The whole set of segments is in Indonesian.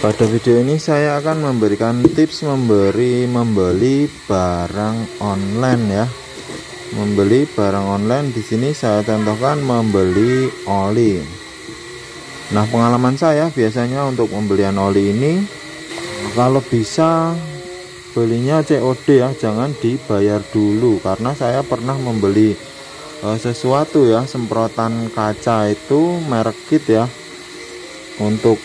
Pada video ini saya akan memberikan tips membeli barang online ya. Membeli barang online di sini saya contohkan membeli oli. Nah, pengalaman saya biasanya untuk pembelian oli ini kalau bisa belinya COD ya, jangan dibayar dulu, karena saya pernah membeli sesuatu ya, semprotan kaca itu merek Kit ya, untuk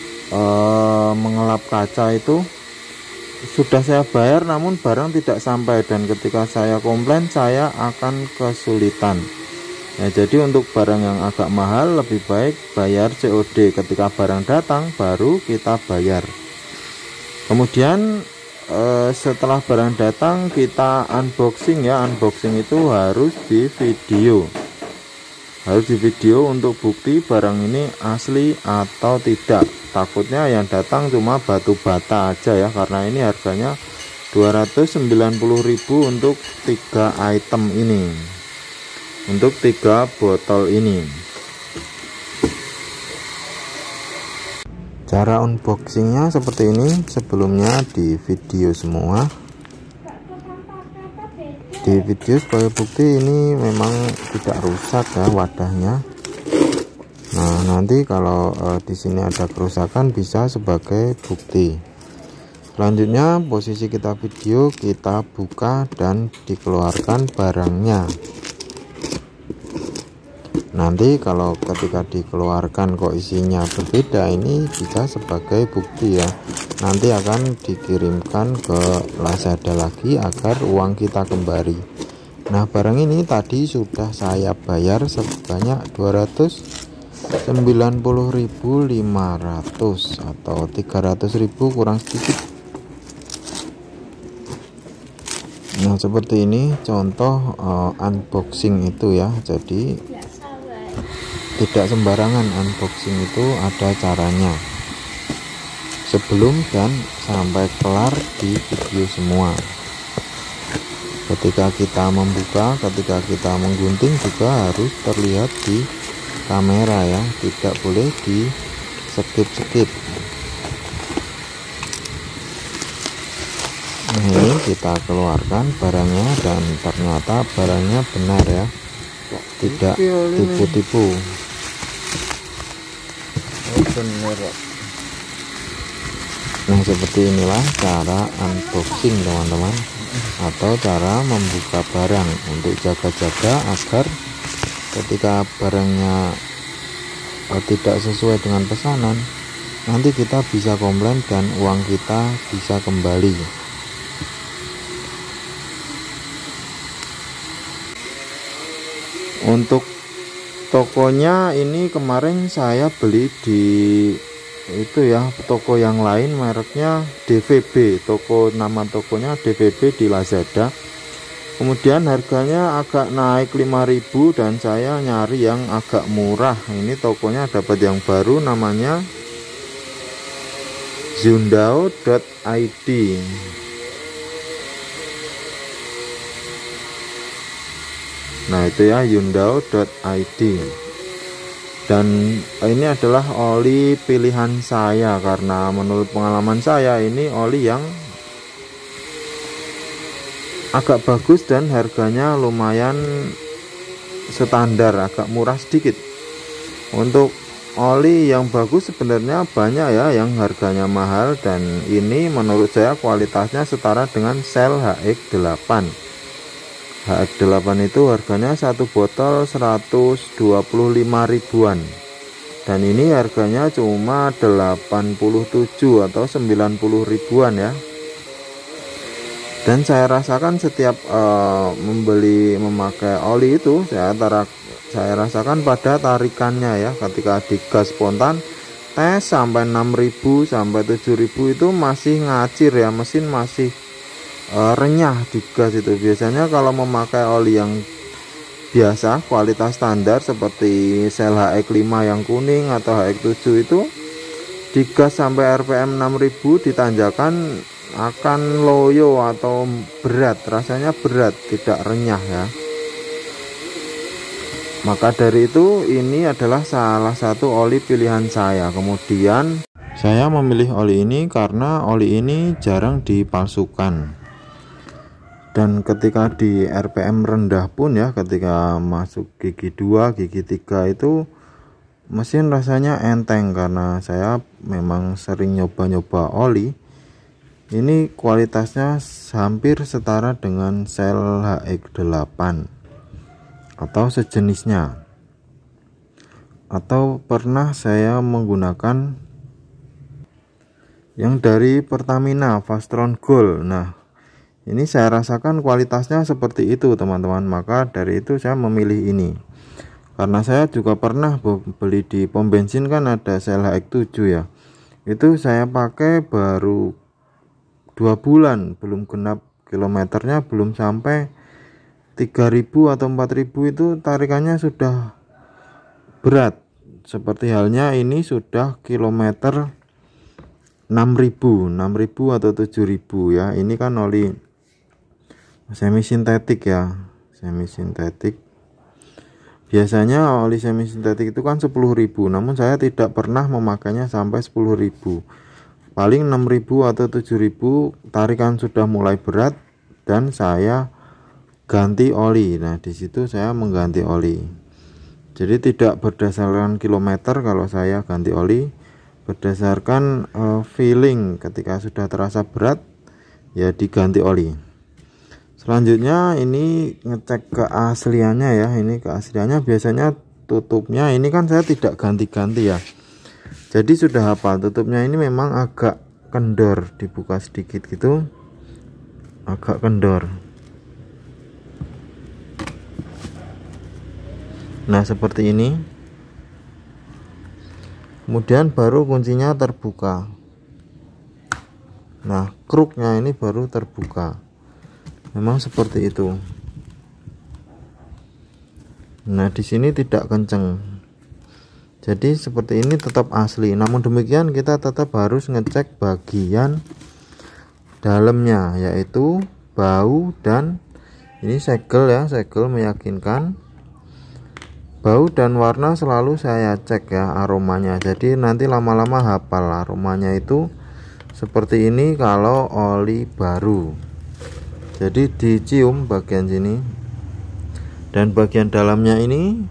mengelap kaca itu sudah saya bayar namun barang tidak sampai, dan ketika saya komplain saya akan kesulitan ya. Jadi untuk barang yang agak mahal lebih baik bayar COD, ketika barang datang baru kita bayar. Kemudian setelah barang datang kita unboxing ya. Unboxing itu harus di video untuk bukti barang ini asli atau tidak. Takutnya yang datang cuma batu bata aja ya, karena ini harganya 290.000 untuk 3 item ini, untuk 3 botol ini. Cara unboxingnya seperti ini, sebelumnya di video semua. Di video sebagai bukti ini memang tidak rusak ya wadahnya. Nah, nanti kalau di sini ada kerusakan bisa sebagai bukti. Selanjutnya posisi kita video, kita buka dan dikeluarkan barangnya. Nanti kalau ketika dikeluarkan kok isinya berbeda, ini bisa sebagai bukti ya. Nanti akan dikirimkan ke Lazada lagi agar uang kita kembali. Nah, barang ini tadi sudah saya bayar sebanyak 290.500 atau 300.000 kurang sedikit. Nah, seperti ini contoh unboxing itu ya. Jadi tidak sembarangan unboxing itu, ada caranya. Sebelum dan sampai kelar di video semua. Ketika kita membuka, ketika kita menggunting juga harus terlihat di kamera ya, tidak boleh di skip. Nah, ini kita keluarkan barangnya dan ternyata barangnya benar ya, tidak tipu-tipu. Nah, seperti inilah cara unboxing teman-teman, atau cara membuka barang untuk jaga-jaga agar ketika barangnya tidak sesuai dengan pesanan, nanti kita bisa komplain dan uang kita bisa kembali. Untuk tokonya ini kemarin saya beli di itu ya, toko yang lain mereknya DVB, nama tokonya DVB di Lazada. Kemudian harganya agak naik 5.000 dan saya nyari yang agak murah. Ini tokonya dapat yang baru, namanya Zundao.id. Nah, itu ya, Zundao.id. Dan ini adalah oli pilihan saya, karena menurut pengalaman saya ini oli yang agak bagus dan harganya lumayan standar, agak murah sedikit. Untuk oli yang bagus sebenarnya banyak ya yang harganya mahal, dan ini menurut saya kualitasnya setara dengan Shell HX8. HX8 itu harganya satu botol 125 ribuan, dan ini harganya cuma 87 atau 90 ribuan ya. Dan saya rasakan setiap memakai oli itu, saya rasakan pada tarikannya ya. Ketika digas spontan tes sampai 6.000 sampai 7.000 itu masih ngacir ya, mesin masih renyah di gas itu. Biasanya kalau memakai oli yang biasa kualitas standar seperti Shell HX5 yang kuning atau HX7 itu digas sampai RPM 6.000 ditanjakan akan loyo atau berat, rasanya berat, tidak renyah ya. Maka dari itu ini adalah salah satu oli pilihan saya. Kemudian Saya memilih oli ini karena oli ini jarang dipalsukan, dan ketika di RPM rendah pun ya, ketika masuk gigi 2 gigi 3 itu mesin rasanya enteng, karena saya memang sering nyoba-nyoba oli. Ini kualitasnya hampir setara dengan sel HX8 atau sejenisnya, atau pernah saya menggunakan yang dari Pertamina Fastron Gold. Nah, ini saya rasakan kualitasnya seperti itu teman-teman, maka dari itu saya memilih ini. Karena saya juga pernah beli di pom bensin, kan ada sel HX7 ya, itu saya pakai baru 2 bulan, belum genap kilometernya, belum sampai 3.000 atau 4.000 itu tarikannya sudah berat. Seperti halnya ini sudah kilometer 6.000 atau 7.000 ya. Ini kan oli semi sintetik ya, semi sintetik. Biasanya oli semi sintetik itu kan 10.000, namun saya tidak pernah memakainya sampai 10.000. Paling 6.000 atau 7.000 tarikan sudah mulai berat dan saya ganti oli. Nah, di situ saya mengganti oli. Jadi tidak berdasarkan kilometer kalau saya ganti oli, berdasarkan feeling. Ketika sudah terasa berat ya diganti oli. Selanjutnya ini ngecek keasliannya ya. Ini keasliannya biasanya tutupnya ini kan saya tidak ganti-ganti ya, jadi sudah hafal tutupnya. Ini memang agak kendor, dibuka sedikit gitu, agak kendor. Nah, seperti ini. Kemudian baru kuncinya terbuka. Nah, kruknya ini baru terbuka. Memang seperti itu. Nah, di sini tidak kenceng. Jadi seperti ini tetap asli. Namun demikian kita tetap harus ngecek bagian dalamnya, yaitu bau dan ini segel ya, segel meyakinkan. Bau dan warna selalu saya cek ya, aromanya. Jadi nanti lama-lama hafal aromanya itu seperti ini kalau oli baru. Jadi dicium bagian sini, dan bagian dalamnya ini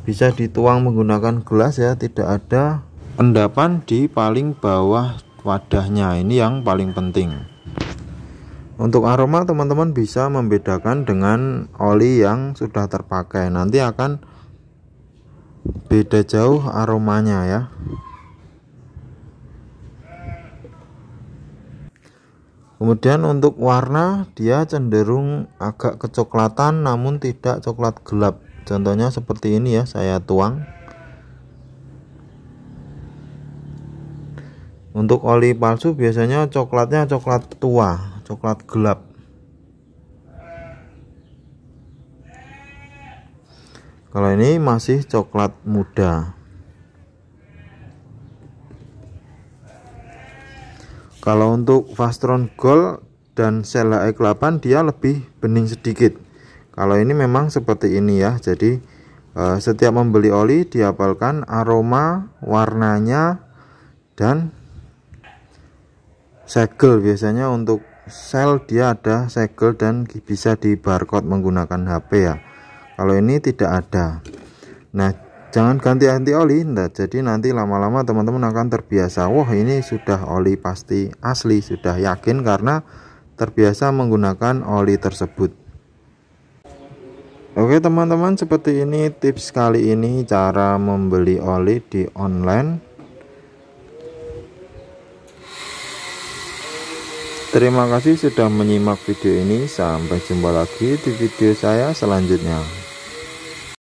bisa dituang menggunakan gelas ya, tidak ada endapan di paling bawah wadahnya. Ini yang paling penting. Untuk aroma teman-teman bisa membedakan dengan oli yang sudah terpakai, nanti akan beda jauh aromanya ya. Kemudian untuk warna dia cenderung agak kecoklatan namun tidak coklat gelap. Contohnya seperti ini ya, saya tuang. Untuk oli palsu biasanya coklatnya coklat tua, coklat gelap. Kalau ini masih coklat muda. Kalau untuk Fastron Gold dan sel HX8 dia lebih bening sedikit. Kalau ini memang seperti ini ya. Jadi setiap membeli oli dihafalkan aroma, warnanya, dan segel. Biasanya untuk sel dia ada segel dan bisa di barcode menggunakan HP ya. Kalau ini tidak ada. Nah, jangan ganti-ganti oli. Nah, jadi nanti lama-lama teman-teman akan terbiasa. Wah, ini sudah oli pasti asli, sudah yakin karena terbiasa menggunakan oli tersebut. Oke teman-teman, seperti ini tips kali ini cara membeli oli di online. Terima kasih sudah menyimak video ini. Sampai jumpa lagi di video saya selanjutnya.